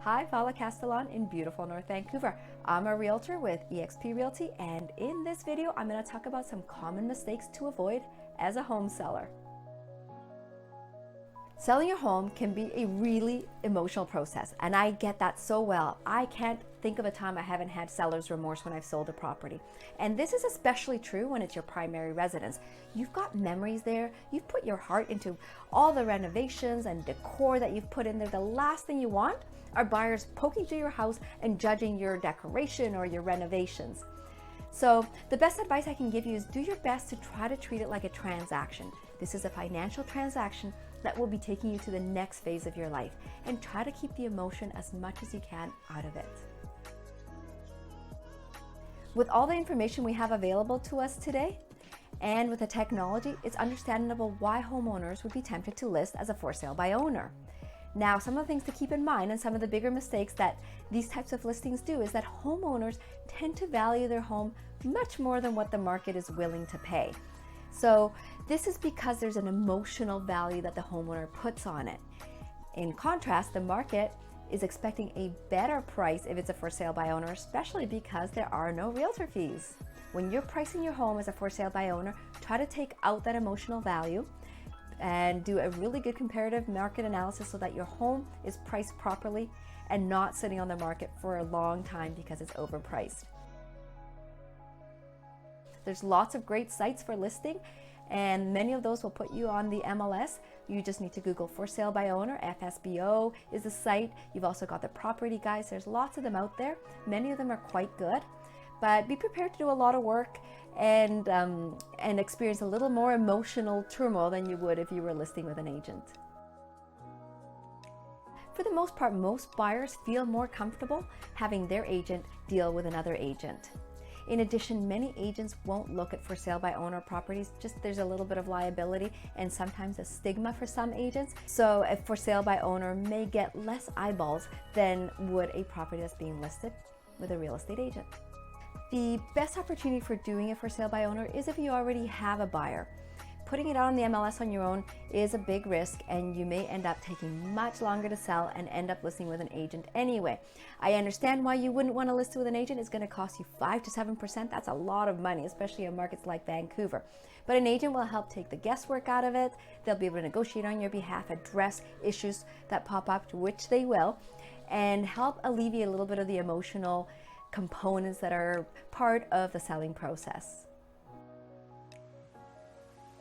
Hi, Paula Castellan in beautiful North Vancouver. I'm a realtor with eXp Realty, and in this video, I'm going to talk about some common mistakes to avoid as a home seller. Selling your home can be a really emotional process, and I get that so well. I can't think of a time I haven't had seller's remorse when I've sold a property. And this is especially true when it's your primary residence. You've got memories there. You've put your heart into all the renovations and decor that you've put in there. The last thing you want are buyers poking through your house and judging your decoration or your renovations. So the best advice I can give you is do your best to try to treat it like a transaction. This is a financial transaction that will be taking you to the next phase of your life, and try to keep the emotion as much as you can out of it. With all the information we have available to us today, and with the technology, it's understandable why homeowners would be tempted to list as a for sale by owner. Now, some of the things to keep in mind and some of the bigger mistakes that these types of listings do is that homeowners tend to value their home much more than what the market is willing to pay. So this is because there's an emotional value that the homeowner puts on it. In contrast, the market is expecting a better price if it's a for sale by owner, especially because there are no realtor fees. When you're pricing your home as a for sale by owner, try to take out that emotional value and do a really good comparative market analysis so that your home is priced properly and not sitting on the market for a long time because it's overpriced. There's lots of great sites for listing, and many of those will put you on the MLS. You just need to Google for sale by owner. FSBO is the site. You've also got the property guys. There's lots of them out there. Many of them are quite good, but be prepared to do a lot of work and experience a little more emotional turmoil than you would if you were listing with an agent. For the most part, most buyers feel more comfortable having their agent deal with another agent. In addition, many agents won't look at for sale by owner properties. Just there's a little bit of liability and sometimes a stigma for some agents. So a for sale by owner may get less eyeballs than would a property that's being listed with a real estate agent. The best opportunity for doing a for sale by owner is if you already have a buyer. Putting it out on the MLS on your own is a big risk, and you may end up taking much longer to sell and end up listing with an agent anyway. I understand why you wouldn't want to list with an agent. It's going to cost you 5 to 7%. That's a lot of money, especially in markets like Vancouver. But an agent will help take the guesswork out of it. They'll be able to negotiate on your behalf, address issues that pop up, which they will, and help alleviate a little bit of the emotional components that are part of the selling process.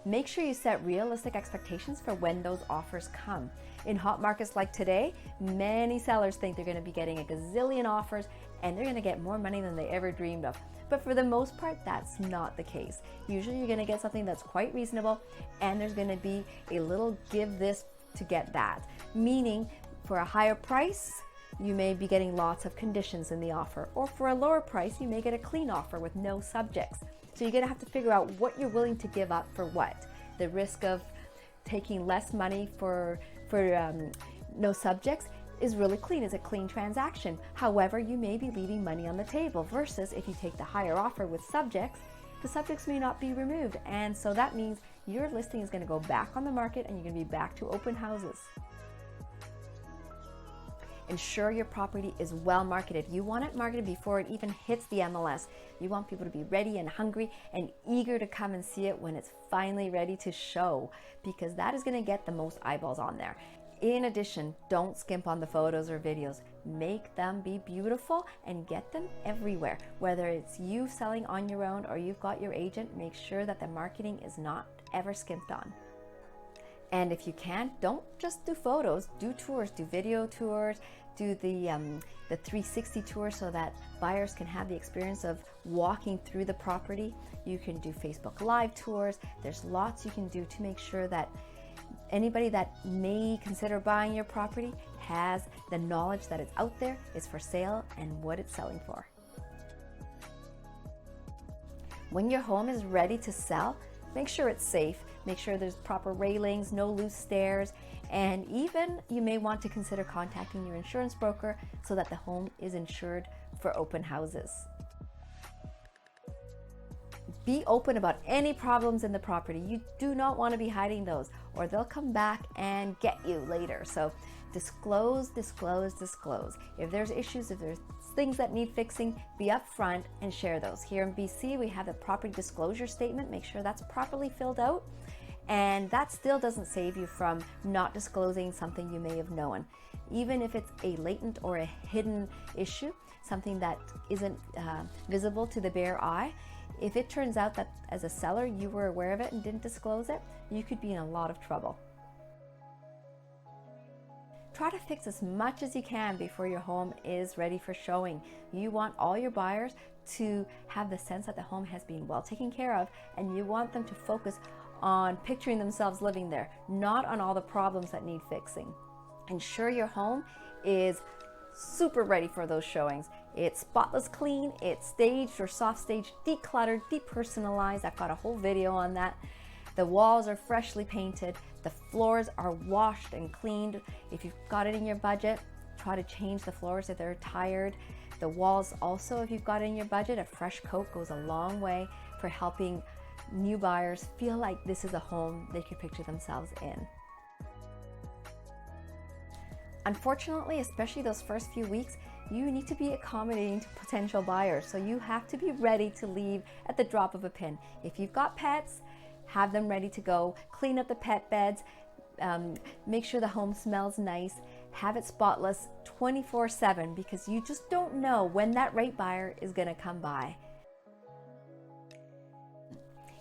Make sure you set realistic expectations for when those offers come. In hot markets like today, many sellers think they're going to be getting a gazillion offers and they're going to get more money than they ever dreamed of. But for the most part, that's not the case. Usually you're going to get something that's quite reasonable, and there's going to be a little give this to get that. Meaning, for a higher price, you may be getting lots of conditions in the offer, or for a lower price, you may get a clean offer with no subjects. So you're going to have to figure out what you're willing to give up for what. The risk of taking less money for no subjects is really clean. It's a clean transaction. However, you may be leaving money on the table versus if you take the higher offer with subjects, the subjects may not be removed. And so that means your listing is going to go back on the market and you're going to be back to open houses. Ensure your property is well marketed. You want it marketed before it even hits the MLS. You want people to be ready and hungry and eager to come and see it when it's finally ready to show, because that is going to get the most eyeballs on there. In addition, don't skimp on the photos or videos. Make them be beautiful and get them everywhere. Whether it's you selling on your own or you've got your agent, make sure that the marketing is not ever skimped on. And if you can't, don't just do photos, do tours, do video tours, do the 360 tour so that buyers can have the experience of walking through the property. You can do Facebook Live tours. There's lots you can do to make sure that anybody that may consider buying your property has the knowledge that it's out there, it's for sale, and what it's selling for. When your home is ready to sell, make sure it's safe. Make sure there's proper railings, no loose stairs, and even you may want to consider contacting your insurance broker so that the home is insured for open houses. Be open about any problems in the property. You do not want to be hiding those, or they'll come back and get you later. So Disclose, disclose, disclose. If there's issues, if there's things that need fixing, be upfront and share those. Here in BC, we have the property disclosure statement. Make sure that's properly filled out. And that still doesn't save you from not disclosing something you may have known. Even if it's a latent or a hidden issue, something that isn't visible to the bare eye, if it turns out that as a seller you were aware of it and didn't disclose it, you could be in a lot of trouble. Try to fix as much as you can before your home is ready for showing. You want all your buyers to have the sense that the home has been well taken care of, and you want them to focus on picturing themselves living there, not on all the problems that need fixing. Ensure your home is super ready for those showings. It's spotless clean, it's staged or soft staged, decluttered, depersonalized. I've got a whole video on that. The walls are freshly painted, the floors are washed and cleaned. If you've got it in your budget, try to change the floors if they're tired. The walls also, if you've got it in your budget, a fresh coat goes a long way for helping new buyers feel like this is a home they could picture themselves in. Unfortunately, especially those first few weeks, you need to be accommodating to potential buyers. So you have to be ready to leave at the drop of a pin. If you've got pets, have them ready to go. Clean up the pet beds, make sure the home smells nice, have it spotless 24/7, because you just don't know when that right buyer is gonna come by.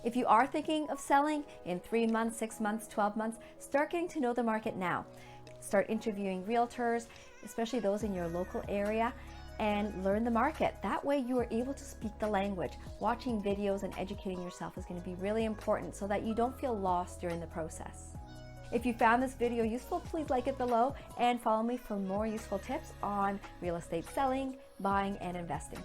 If you are thinking of selling in 3 months, 6 months, 12 months, start getting to know the market now. Start interviewing realtors, especially those in your local area, and learn the market. That way you are able to speak the language. Watching videos and educating yourself is going to be really important so that you don't feel lost during the process. If you found this video useful, please like it below and follow me for more useful tips on real estate selling, buying, and investing.